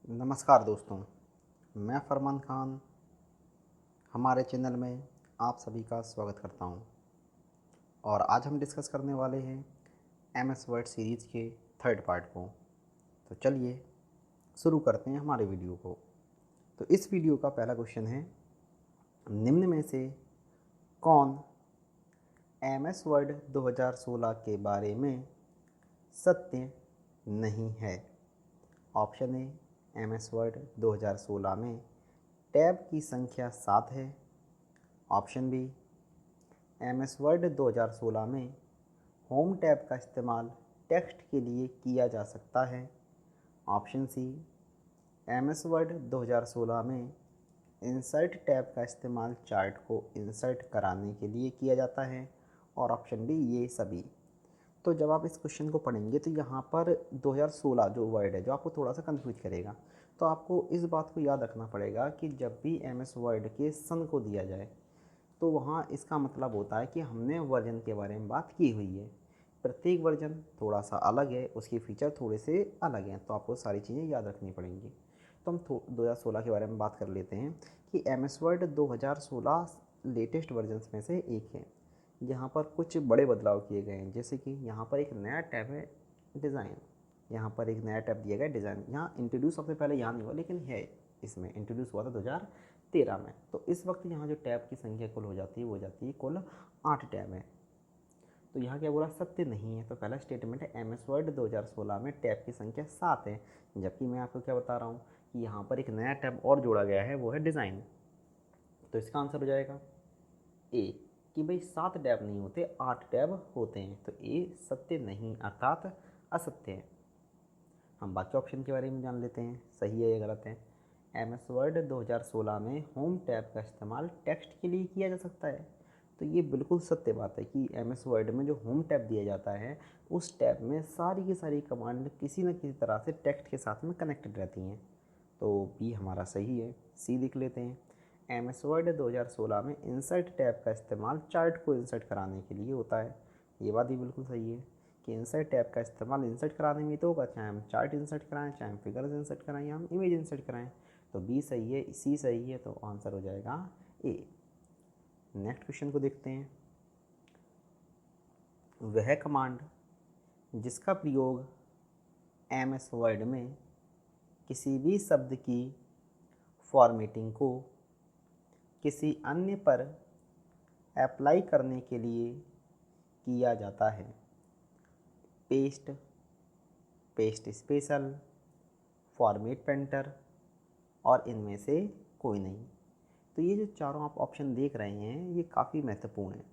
नमस्कार दोस्तों, मैं फरमान खान हमारे चैनल में आप सभी का स्वागत करता हूं। और आज हम डिस्कस करने वाले हैं एमएस वर्ड सीरीज़ के थर्ड पार्ट को। तो चलिए शुरू करते हैं हमारे वीडियो को। तो इस वीडियो का पहला क्वेश्चन है, निम्न में से कौन एमएस वर्ड 2016 के बारे में सत्य नहीं है। ऑप्शन ए, एमएस वर्ड 2016 में टैब की संख्या 7 है। ऑप्शन बी, एमएस वर्ड 2016 में होम टैब का इस्तेमाल टेक्स्ट के लिए किया जा सकता है। ऑप्शन सी, एमएस वर्ड 2016 में इंसर्ट टैब का इस्तेमाल चार्ट को इंसर्ट कराने के लिए किया जाता है। और ऑप्शन डी, ये सभी। तो जब आप इस क्वेश्चन को पढ़ेंगे तो यहाँ पर 2016 जो वर्ड है जो आपको थोड़ा सा कंफ्यूज करेगा। तो आपको इस बात को याद रखना पड़ेगा कि जब भी एमएस वर्ड के सन को दिया जाए तो वहाँ इसका मतलब होता है कि हमने वर्जन के बारे में बात की हुई है। प्रत्येक वर्जन थोड़ा सा अलग है, उसके फीचर थोड़े से अलग हैं, तो आपको सारी चीज़ें याद रखनी पड़ेंगी। तो हम 2016 के बारे में बात कर लेते हैं कि एमएस वर्ड 2016 लेटेस्ट वर्जन्स में से एक है। यहाँ पर कुछ बड़े बदलाव किए गए हैं, जैसे कि यहाँ पर एक नया टैब है डिज़ाइन। यहाँ पर एक नया टैब दिया गया डिज़ाइन। यहाँ इंट्रोड्यूस सबसे पहले यहाँ नहीं हुआ, लेकिन है, इसमें इंट्रोड्यूस हुआ था 2013 में। तो इस वक्त यहाँ जो टैब की संख्या कुल हो जाती है वो हो जाती है कुल 8 टैब है। तो यहाँ क्या बोला, सत्य नहीं है। तो पहला स्टेटमेंट है, एमएस वर्ड 2016 में टैब की संख्या 7 है। जबकि मैं आपको क्या बता रहा हूँ कि यहाँ पर एक नया टैब और जोड़ा गया है, वो है डिज़ाइन। तो इसका आंसर हो जाएगा ए, कि भाई 7 टैब नहीं होते, 8 टैब होते हैं। तो ए सत्य नहीं अर्थात असत्य है। हम बाकी ऑप्शन के बारे में जान लेते हैं, सही है या गलत है। एमएस वर्ड 2016 में होम टैब का इस्तेमाल टेक्स्ट के लिए किया जा सकता है। तो ये बिल्कुल सत्य बात है कि एमएस वर्ड में जो होम टैब दिया जाता है उस टैब में सारी की सारी कमांड किसी न किसी तरह से टेक्स्ट के साथ में कनेक्टेड रहती हैं। तो बी हमारा सही है। सी लिख लेते हैं, एमएस वर्ड 2016 में इंसर्ट टैब का इस्तेमाल चार्ट को इंसर्ट कराने के लिए होता है। ये बात भी बिल्कुल सही है कि इंसर्ट टैब का इस्तेमाल इंसर्ट कराने में तो होगा, चाहे हम चार्ट इंसर्ट कराएं, चाहे हम फिगर्स इंसर्ट कराएं, या हम इमेज इंसर्ट कराएं। तो बी सही है, सी सही है, तो आंसर हो जाएगा ए। नेक्स्ट क्वेश्चन को देखते हैं। वह कमांड जिसका प्रयोग एमएस वर्ड में किसी भी शब्द की फॉर्मेटिंग को किसी अन्य पर अप्लाई करने के लिए किया जाता है। Paste, paste special, format painter और इनमें से कोई नहीं। तो ये जो चारों आप ऑप्शन देख रहे हैं ये काफ़ी महत्वपूर्ण है।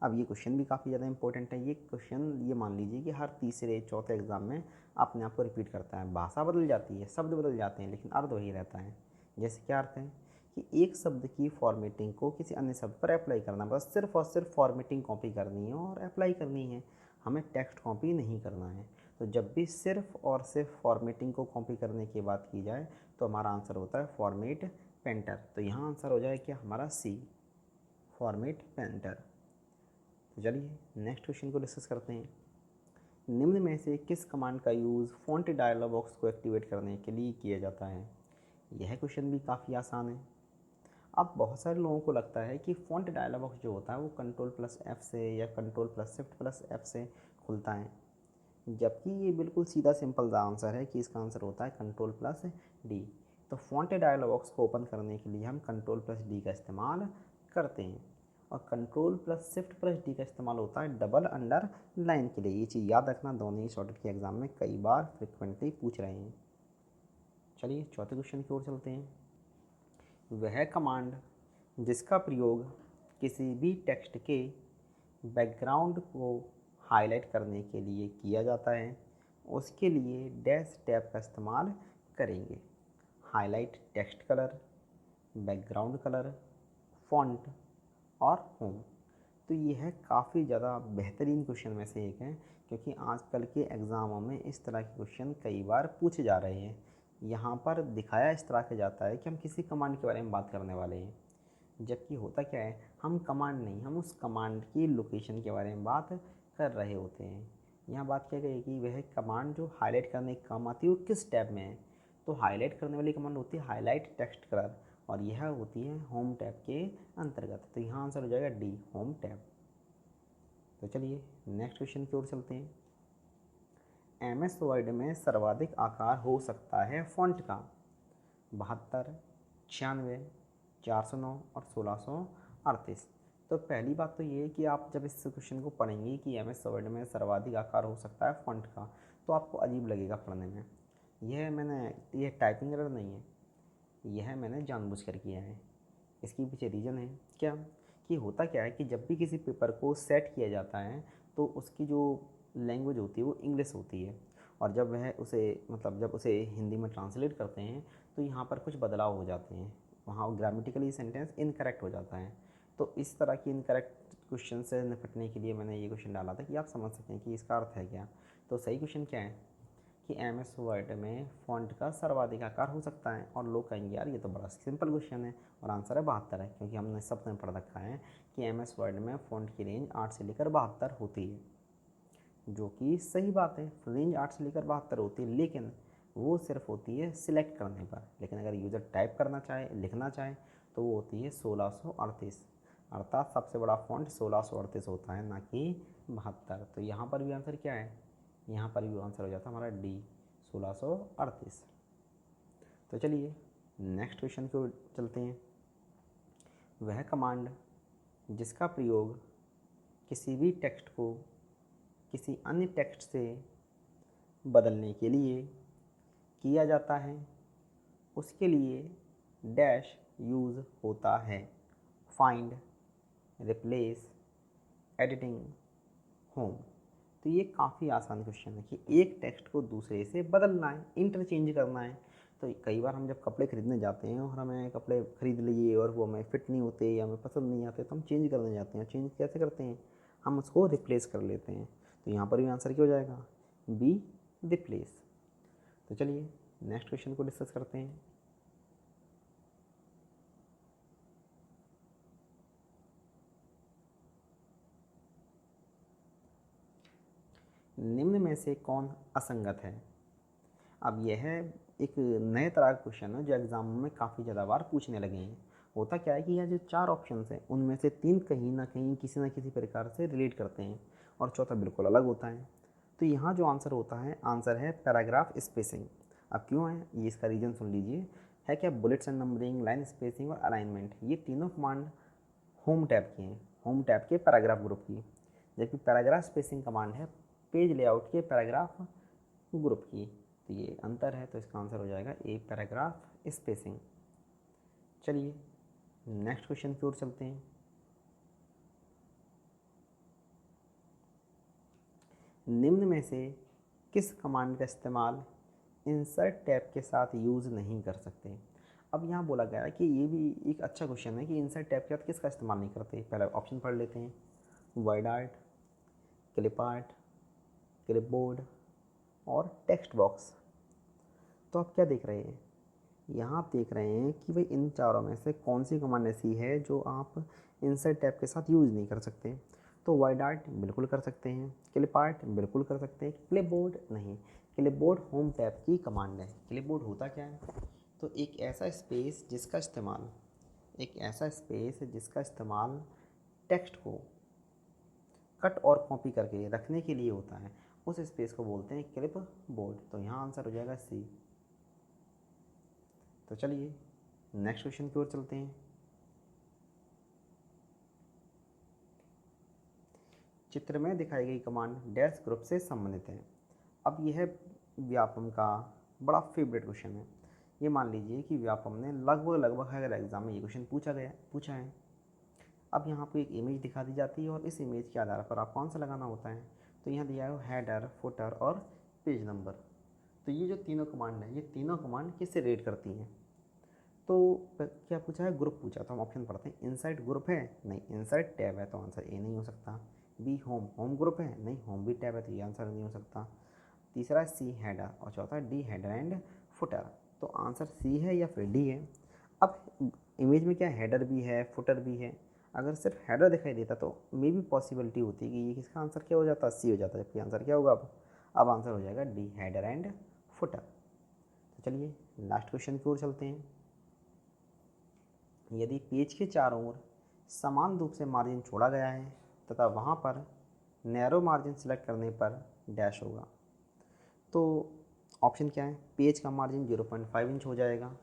अब ये क्वेश्चन भी काफ़ी ज़्यादा इंपॉर्टेंट है। ये क्वेश्चन ये मान लीजिए कि हर तीसरे चौथे एग्ज़ाम में अपने आप को रिपीट करता है। भाषा बदल जाती है, शब्द बदल जाते हैं, लेकिन अर्थ वही रहता है। जैसे क्या अर्थ है कि एक शब्द की फॉर्मेटिंग को किसी अन्य शब्द पर अप्लाई करना, बस सिर्फ और सिर्फ फॉर्मेटिंग कॉपी करनी है और अप्लाई करनी है, हमें टेक्स्ट कॉपी नहीं करना है। तो जब भी सिर्फ और सिर्फ फॉर्मेटिंग को कॉपी करने की बात की जाए तो हमारा आंसर होता है फॉर्मेट पेंटर। तो यहाँ आंसर हो जाए क्या हमारा सी, फॉर्मेट पेंटर। तो चलिए नेक्स्ट क्वेश्चन को डिस्कस करते हैं। निम्न में से किस कमांड का यूज़ फ़ॉन्ट डायलॉग बॉक्स को एक्टिवेट करने के लिए किया जाता है। यह क्वेश्चन भी काफ़ी आसान है। अब बहुत सारे लोगों को लगता है कि फ़ॉन्ट डायलॉग बॉक्स जो होता है वो कंट्रोल+F से या कंट्रोल+Shift+F से खुलता है, जबकि ये बिल्कुल सीधा सिंपल सा आंसर है कि इसका आंसर होता है कंट्रोल+D। तो फ़ॉन्ट डायलॉग बॉक्स को ओपन करने के लिए हम कंट्रोल+D का इस्तेमाल करते हैं, और कंट्रोल+Shift+D का इस्तेमाल होता है डबल अंडर लाइन के लिए। ये चीज़ याद रखना, दोनों ही शॉर्टकट के एग्ज़ाम में कई बार फ्रिक्वेंटली पूछ रहे हैं। चलिए चौथे क्वेश्चन की ओर चलते हैं। वह कमांड जिसका प्रयोग किसी भी टेक्स्ट के बैकग्राउंड को हाईलाइट करने के लिए किया जाता है, उसके लिए डैश टैब का इस्तेमाल करेंगे। Highlight text colour, background colour, font और होम। तो यह काफ़ी ज़्यादा बेहतरीन क्वेश्चन में से एक है, क्योंकि आजकल के एग्ज़ामों में इस तरह के क्वेश्चन कई बार पूछे जा रहे हैं। यहाँ पर दिखाया इस तरह के जाता है कि हम किसी कमांड के बारे में बात करने वाले हैं, जबकि होता क्या है, हम कमांड नहीं, हम उस कमांड की लोकेशन के बारे में बात कर रहे होते हैं। यहाँ बात क्या गई कि वह कमांड जो हाईलाइट करने के काम आती है वो किस टैब में है। तो हाईलाइट करने वाली कमांड होती है हाईलाइट टेक्स्ट कलर, और यह होती है होम टैब के अंतर्गत। तो यहाँ आंसर हो जाएगा डी, होम टैब। तो चलिए नेक्स्ट क्वेश्चन की ओर चलते हैं। एमएस वर्ड में सर्वाधिक आकार हो सकता है फ़ॉन्ट का 72, 96, 409 और 1638। तो पहली बात तो ये है कि आप जब इस क्वेश्चन को पढ़ेंगे कि एमएस वर्ड में सर्वाधिक आकार हो सकता है फ़ॉन्ट का, तो आपको अजीब लगेगा पढ़ने में। यह टाइपिंग एरर नहीं है, यह मैंने जानबूझकर किया है। इसके पीछे रीज़न है क्या, कि होता क्या है कि जब भी किसी पेपर को सेट किया जाता है तो उसकी जो लैंग्वेज होती है वो इंग्लिश होती है, और जब वह उसे जब उसे हिंदी में ट्रांसलेट करते हैं तो यहाँ पर कुछ बदलाव हो जाते हैं, वहाँ ग्रामेटिकली सेंटेंस इनकरेक्ट हो जाता है। तो इस तरह की इनकरेक्ट क्वेश्चन से निपटने के लिए मैंने ये क्वेश्चन डाला था कि आप समझ सकें कि इसका अर्थ है क्या। तो सही क्वेश्चन क्या है कि एमएस वर्ड में फ़ॉन्ट का सर्वाधिक आकार हो सकता है। और लोग कहेंगे यार ये तो बड़ा सिंपल क्वेश्चन है, और आंसर है 72 है, क्योंकि हमने सबने पढ़ रखा है कि एमएस वर्ड में फ़ॉन्ट की रेंज 8 से लेकर 72 होती है, जो कि सही बात है। रेंज 8 से लेकर 72 होती है, लेकिन वो सिर्फ होती है सिलेक्ट करने पर। लेकिन अगर यूज़र टाइप करना चाहे, लिखना चाहे, तो वो होती है 1638, अर्थात सबसे बड़ा फ़ॉन्ट 1638 होता है, ना कि 72। तो यहाँ पर भी आंसर क्या है, यहाँ पर भी आंसर हो जाता है हमारा डी, 1638। तो चलिए नेक्स्ट क्वेश्चन की ओर चलते हैं। वह कमांड जिसका प्रयोग किसी भी टेक्स्ट को किसी अन्य टेक्स्ट से बदलने के लिए किया जाता है, उसके लिए डैश यूज़ होता है। Find, replace, editing, home. तो ये काफ़ी आसान क्वेश्चन है कि एक टेक्स्ट को दूसरे से बदलना है, इंटरचेंज करना है। तो कई बार हम जब कपड़े खरीदने जाते हैं और हमें कपड़े खरीद लिए और वो हमें फिट नहीं होते या हमें पसंद नहीं आते, तो हम चेंज करने जाते हैं। चेंज कैसे करते हैं, हम उसको रिप्लेस कर लेते हैं। तो यहाँ पर भी आंसर क्या हो जाएगा, बी, रिप्लेस। तो चलिए नेक्स्ट क्वेश्चन को डिस्कस करते हैं। निम्न में से कौन असंगत है। अब यह एक नए तरह का क्वेश्चन है जो एग्ज़ाम में काफ़ी ज़्यादा बार पूछने लगे हैं। होता क्या है कि यह जो 4 ऑप्शंस हैं उनमें से 3 कहीं ना कहीं किसी न किसी प्रकार से रिलेट करते हैं, और चौथा बिल्कुल अलग होता है। तो यहाँ जो आंसर होता है, आंसर है पैराग्राफ स्पेसिंग। अब क्यों है ये, इसका रीज़न सुन लीजिए। है क्या, bullets and numbering, line spacing और अलाइनमेंट, ये तीनों कमांड होम टैब की हैं, होम टैब के पैराग्राफ ग्रुप की। जबकि पैराग्राफ स्पेसिंग कमांड है पेज लेआउट के पैराग्राफ ग्रुप की। तो ये अंतर है, तो इसका आंसर हो जाएगा ए, पैराग्राफ स्पेसिंग। चलिए नेक्स्ट क्वेश्चन की ओर चलते हैं। निम्न में से किस कमांड का इस्तेमाल इंसर्ट टैब के साथ यूज़ नहीं कर सकते। अब यहाँ बोला गया है कि ये भी एक अच्छा क्वेश्चन है कि इंसर्ट टैब के साथ किसका इस्तेमाल नहीं करते। पहले ऑप्शन पढ़ लेते हैं, word art, clip art, clipboard और टेक्स्ट बॉक्स। तो आप क्या देख रहे हैं, यहाँ आप देख रहे हैं कि भाई इन चारों में से कौन सी कमांड ऐसी है जो आप इंसर्ट टैब के साथ यूज़ नहीं कर सकते। तो वाइड आर्ट बिल्कुल कर सकते हैं, क्लिप आर्ट बिल्कुल कर सकते हैं, क्लिपबोर्ड नहीं। क्लिपबोर्ड होम टैब की कमांड है। क्लिपबोर्ड होता क्या है, तो एक ऐसा स्पेस जिसका इस्तेमाल टेक्स्ट को कट और कॉपी करके रखने के लिए होता है, उस स्पेस को बोलते हैं क्लिप बोर्ड। तो यहाँ आंसर हो जाएगा सी। तो चलिए नेक्स्ट क्वेश्चन की ओर चलते हैं। चित्र में दिखाई गई कमांड डैश ग्रुप से संबंधित है। अब यह व्यापम का बड़ा फेवरेट क्वेश्चन है। ये मान लीजिए कि व्यापम ने लगभग हर एग्जाम में ये क्वेश्चन पूछा है। अब यहाँ पे एक इमेज दिखा दी जाती है और इस इमेज के आधार पर आपको आंसर लगाना होता है। तो यहाँ दिया है हेडर, फुटर और पेज नंबर। तो ये जो तीनों कमांड है, ये तीनों कमांड किससे रेट करती हैं। तो क्या पूछा है, ग्रुप पूछा। तो हम ऑप्शन पढ़ते हैं, इनसाइड ग्रुप है, नहीं इनसाइड टैब है, तो आंसर ए नहीं हो सकता। बी होम ग्रुप है, नहीं होम भी टैब है, तो ये आंसर नहीं हो सकता। तीसरा सी हेडर, और चौथा डी हेडर एंड फुटर। तो आंसर सी है या फिर डी है। अब इमेज में क्या हेडर भी है, फुटर भी है। अगर सिर्फ हेडर दिखाई देता तो मे भी पॉसिबिलिटी होती कि ये किसका आंसर क्या हो जाता, सी हो जाता। जबकि आंसर क्या होगा अब आंसर हो जाएगा डी, हेडर एंड फुटर। चलिए लास्ट क्वेश्चन की ओर चलते हैं। यदि पेज के चारों ओर समान रूप से मार्जिन छोड़ा गया है तथा वहाँ पर नैरो मार्जिन सेलेक्ट करने पर डैश होगा। तो ऑप्शन क्या है? पेज का मार्जिन 0.5 इंच हो जाएगा,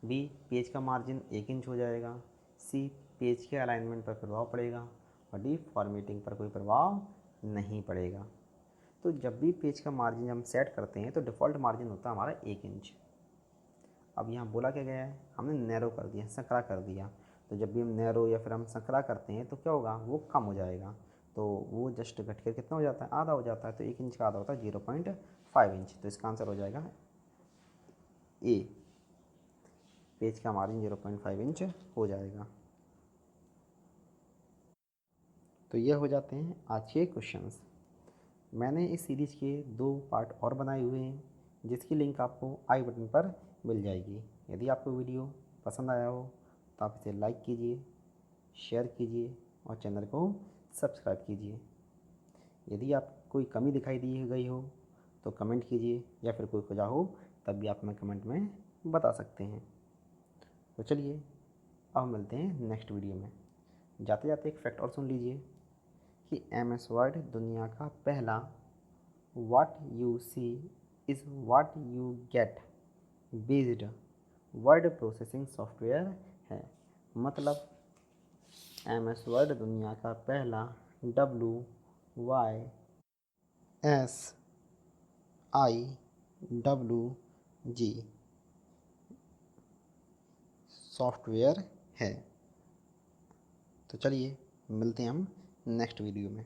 बी पेज का मार्जिन 1 इंच हो जाएगा, सी पेज के अलाइनमेंट पर प्रभाव पड़ेगा और डी फॉर्मेटिंग पर कोई प्रभाव नहीं पड़ेगा। तो जब भी पेज का मार्जिन हम सेट करते हैं तो डिफ़ॉल्ट मार्जिन होता है हमारा 1 इंच। अब यहाँ बोला क्या गया है, हमने नैरो कर दिया, संकरा कर दिया। तो जब भी हम नैरो या फिर हम संकरा करते हैं तो क्या होगा, वो कम हो जाएगा। तो वो जस्ट घट कर कितना हो जाता है, आधा हो जाता है। तो 1 इंच का आधा होता है 0.5 इंच। तो इसका आंसर हो जाएगा ए, पेज का मार्जिन 0.5 इंच हो जाएगा। तो ये हो जाते हैं आज के क्वेश्चंस। मैंने इस सीरीज़ के 2 पार्ट और बनाए हुए हैं, जिसकी लिंक आपको आई बटन पर मिल जाएगी। यदि आपको वीडियो पसंद आया हो तो आप इसे लाइक कीजिए, शेयर कीजिए और चैनल को सब्सक्राइब कीजिए। यदि आप कोई कमी दिखाई दी गई हो तो कमेंट कीजिए, या फिर कोई खुदा हो तब भी आप हमें कमेंट में बता सकते हैं। तो चलिए अब मिलते हैं नेक्स्ट वीडियो में। जाते जाते एक फैक्ट और सुन लीजिए कि MS वर्ड दुनिया का पहला what you see is what you get based word processing software है। मतलब MS वर्ड दुनिया का पहला WYSIWG सॉफ्टवेयर है। तो चलिए मिलते हैं हम नेक्स्ट वीडियो में।